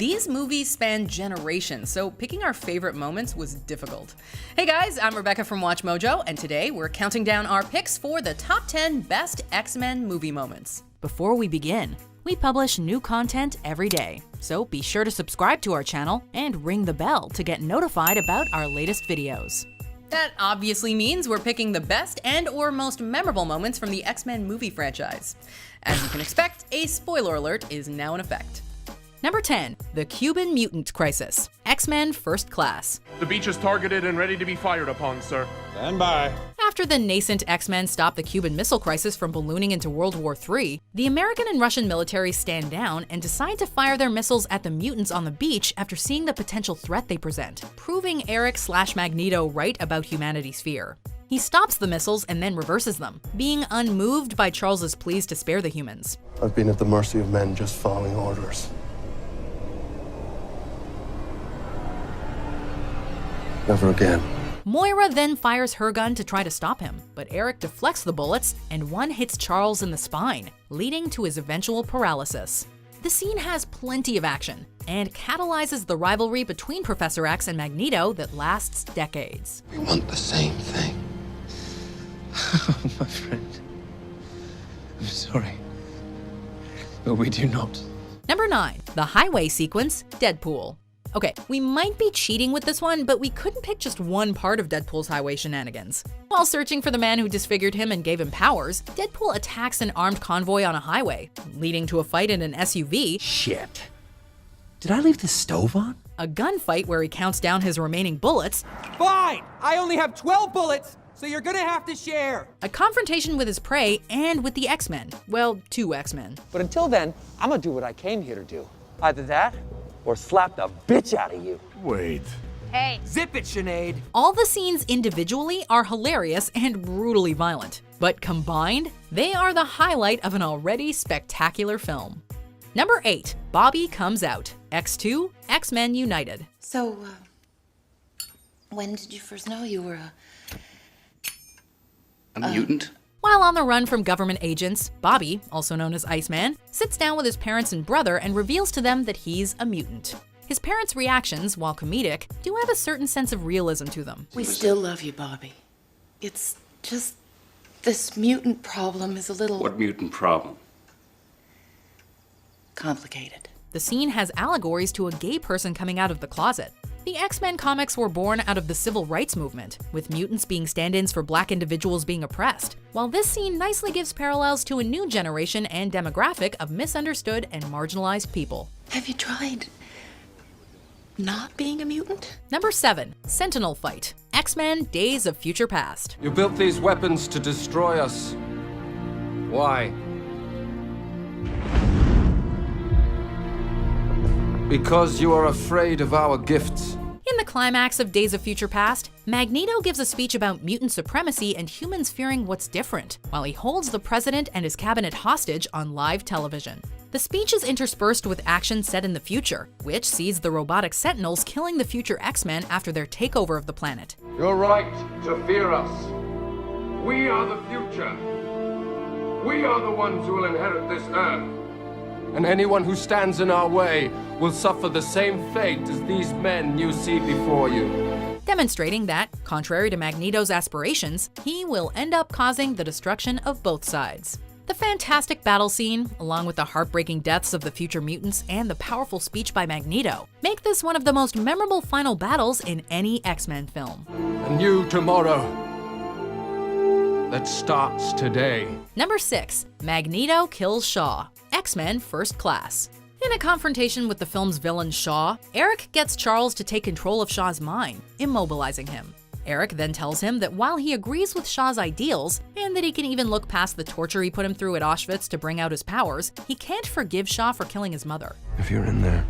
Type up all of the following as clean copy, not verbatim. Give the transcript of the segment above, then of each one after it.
These movies span generations, so picking our favorite moments was difficult. Hey guys, I'm Rebecca from WatchMojo, and today we're counting down our picks for the top 10 best X-Men movie moments. Before we begin, we publish new content every day, so be sure to subscribe to our channel and ring the bell to get notified about our latest videos. That obviously means we're picking the best and/or most memorable moments from the X-Men movie franchise. As you can expect, a spoiler alert is now in effect. Number 10, the Cuban mutant crisis. X-Men First Class. The beach is targeted and ready to be fired upon, sir. Stand by. After the nascent X-Men stopped the Cuban Missile Crisis from ballooning into World War III, the American and Russian militaries stand down and decide to fire their missiles at the mutants on the beach after seeing the potential threat they present, proving Eric/Magneto right about humanity's fear. He stops the missiles and then reverses them, being unmoved by Charles's pleas to spare the humans. I've been at the mercy of men just following orders. Never again. Moira then fires her gun to try to stop him, but Eric deflects the bullets and one hits Charles in the spine, leading to his eventual paralysis. The scene has plenty of action and catalyzes the rivalry between Professor X and Magneto that lasts decades. We want the same thing. My friend. I'm sorry. But we do not. Number 9, the highway sequence, Deadpool. Okay, we might be cheating with this one, but we couldn't pick just one part of Deadpool's highway shenanigans. While searching for the man who disfigured him and gave him powers, Deadpool attacks an armed convoy on a highway, leading to a fight in an SUV. Shit. Did I leave the stove on? A gunfight where he counts down his remaining bullets. Fine! I only have 12 bullets, so you're gonna have to share. A confrontation with his prey and with the X-Men. Well, 2 X-Men. But until then, I'm gonna do what I came here to do. Either that, or slap the bitch out of you. Wait. Hey. Zip it, Sinead. All the scenes individually are hilarious and brutally violent, but combined, they are the highlight of an already spectacular film. Number 8, Bobby Comes Out. X2, X-Men United. So, when did you first know you were A mutant? While on the run from government agents, Bobby, also known as Iceman, sits down with his parents and brother and reveals to them that he's a mutant. His parents' reactions, while comedic, do have a certain sense of realism to them. We still love you, Bobby. It's just this mutant problem is a little What mutant problem? complicated. The scene has allegories to a gay person coming out of the closet. The X-Men comics were born out of the civil rights movement, with mutants being stand-ins for black individuals being oppressed, while this scene nicely gives parallels to a new generation and demographic of misunderstood and marginalized people. Have you tried not being a mutant? Number 7, Sentinel Fight. X-Men Days of Future Past. You built these weapons to destroy us. Why? Because you are afraid of our gifts. In the climax of Days of Future Past, Magneto gives a speech about mutant supremacy and humans fearing what's different, while he holds the president and his cabinet hostage on live television. The speech is interspersed with action set in the future, which sees the robotic Sentinels killing the future X-Men after their takeover of the planet. You're right to fear us. We are the future. We are the ones who will inherit this Earth. And anyone who stands in our way will suffer the same fate as these men you see before you. Demonstrating that, contrary to Magneto's aspirations, he will end up causing the destruction of both sides. The fantastic battle scene, along with the heartbreaking deaths of the future mutants and the powerful speech by Magneto, make this one of the most memorable final battles in any X-Men film. A new tomorrow that starts today. Number 6, Magneto kills Shaw. X-Men First Class. In a confrontation with the film's villain Shaw, Eric gets Charles to take control of Shaw's mind, immobilizing him. Eric then tells him that while he agrees with Shaw's ideals, and that he can even look past the torture he put him through at Auschwitz to bring out his powers, he can't forgive Shaw for killing his mother. If you're in there,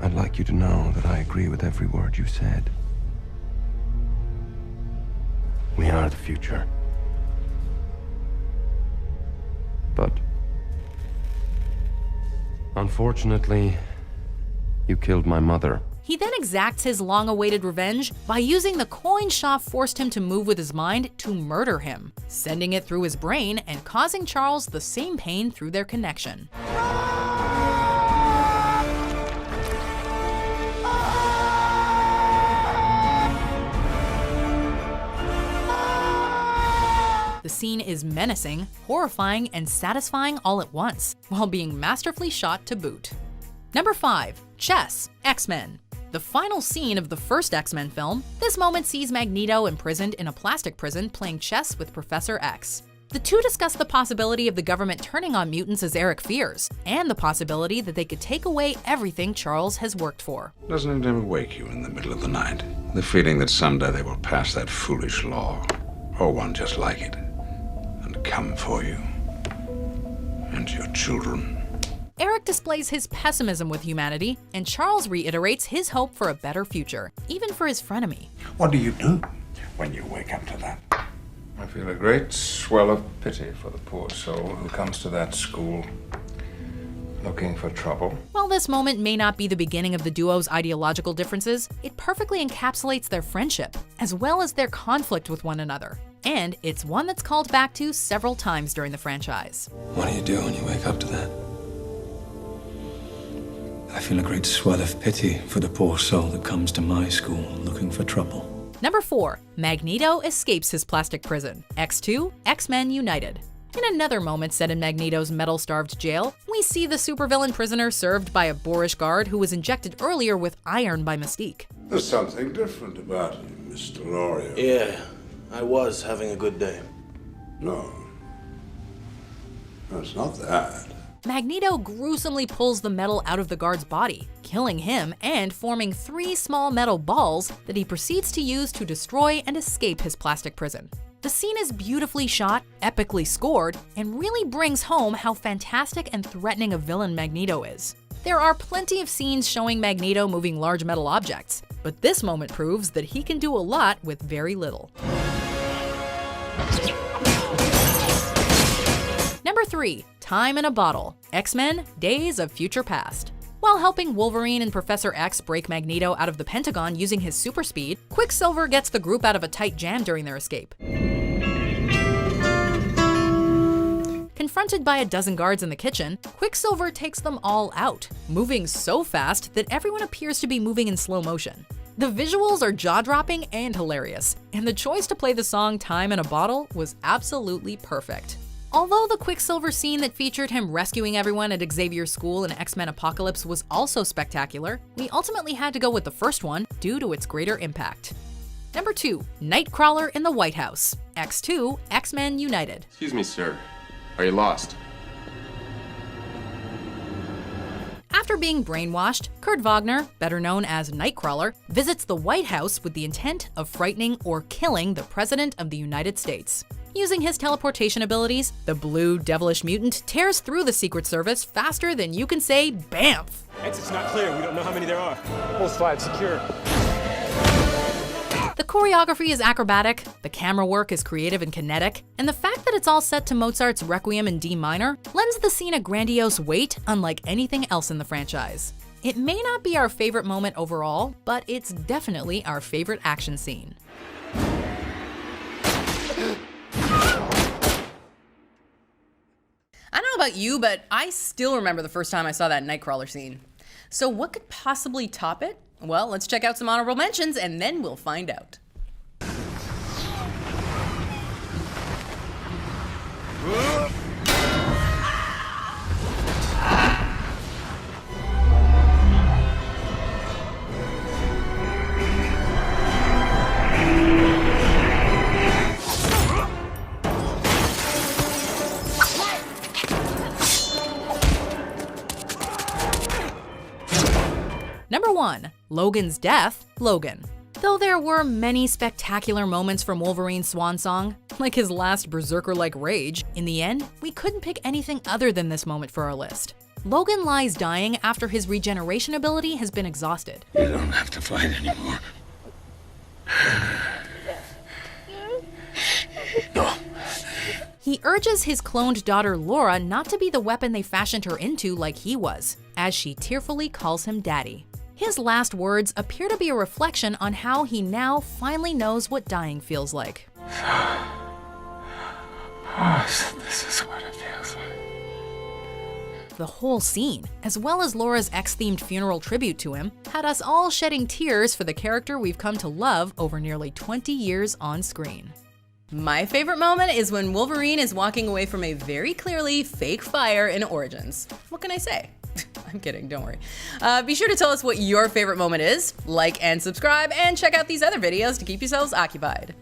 I'd like you to know that I agree with every word you said. We are the future. But unfortunately, you killed my mother. He then exacts his long-awaited revenge by using the coin Shaw forced him to move with his mind to murder him, sending it through his brain and causing Charles the same pain through their connection. is menacing, horrifying, and satisfying all at once, while being masterfully shot to boot. Number 5. Chess, X-Men. The final scene of the first X-Men film, this moment sees Magneto imprisoned in a plastic prison playing chess with Professor X. The two discuss the possibility of the government turning on mutants as Eric fears, and the possibility that they could take away everything Charles has worked for. Doesn't it ever wake you in the middle of the night? The feeling that someday they will pass that foolish law, or one just like it, and come for you and your children. Eric displays his pessimism with humanity, and Charles reiterates his hope for a better future, even for his frenemy. What do you do when you wake up to that? I feel a great swell of pity for the poor soul who comes to that school looking for trouble. While this moment may not be the beginning of the duo's ideological differences, it perfectly encapsulates their friendship, as well as their conflict with one another. And it's one that's called back to several times during the franchise. What do you do when you wake up to that? I feel a great swell of pity for the poor soul that comes to my school looking for trouble. Number 4. Magneto escapes his plastic prison. X2, X-Men United. In another moment set in Magneto's metal-starved jail, we see the supervillain prisoner served by a boorish guard who was injected earlier with iron by Mystique. There's something different about him, Mr. Lorio. Yeah, I was having a good day. No, it's not that. Magneto gruesomely pulls the metal out of the guard's body, killing him and forming 3 small metal balls that he proceeds to use to destroy and escape his plastic prison. The scene is beautifully shot, epically scored, and really brings home how fantastic and threatening a villain Magneto is. There are plenty of scenes showing Magneto moving large metal objects, but this moment proves that he can do a lot with very little. Number 3. Time in a Bottle, X-Men Days of Future Past. While helping Wolverine and Professor X break Magneto out of the Pentagon using his super speed, Quicksilver gets the group out of a tight jam during their escape. Confronted by a dozen guards in the kitchen, Quicksilver takes them all out, moving so fast that everyone appears to be moving in slow motion. The visuals are jaw-dropping and hilarious, and the choice to play the song Time in a Bottle was absolutely perfect. Although the Quicksilver scene that featured him rescuing everyone at Xavier's school in X-Men Apocalypse was also spectacular, we ultimately had to go with the first one due to its greater impact. Number 2. Nightcrawler in the White House, X2, X-Men United. Excuse me, sir. Are you lost? After being brainwashed, Kurt Wagner, better known as Nightcrawler, visits the White House with the intent of frightening or killing the President of the United States. Using his teleportation abilities, the blue, devilish mutant tears through the Secret Service faster than you can say BAMF! Exit's not clear. We don't know how many there are. Post 5 secure. The choreography is acrobatic, the camera work is creative and kinetic, and the fact that it's all set to Mozart's Requiem in D minor lends the scene a grandiose weight unlike anything else in the franchise. It may not be our favorite moment overall, but it's definitely our favorite action scene. I don't know about you, but I still remember the first time I saw that Nightcrawler scene. So what could possibly top it? Well, let's check out some honorable mentions and then we'll find out. Number 1. Logan's death, Logan. Though there were many spectacular moments from Wolverine's swan song, like his last berserker-like rage, in the end, we couldn't pick anything other than this moment for our list. Logan lies dying after his regeneration ability has been exhausted. You don't have to fight anymore. No. He urges his cloned daughter Laura not to be the weapon they fashioned her into like he was, as she tearfully calls him daddy. His last words appear to be a reflection on how he now finally knows what dying feels like. This is what it feels like. The whole scene, as well as Laura's X-themed funeral tribute to him, had us all shedding tears for the character we've come to love over nearly 20 years on screen. My favorite moment is when Wolverine is walking away from a very clearly fake fire in Origins. What can I say? I'm kidding, don't worry. Be sure to tell us what your favorite moment is, like and subscribe, and check out these other videos to keep yourselves occupied.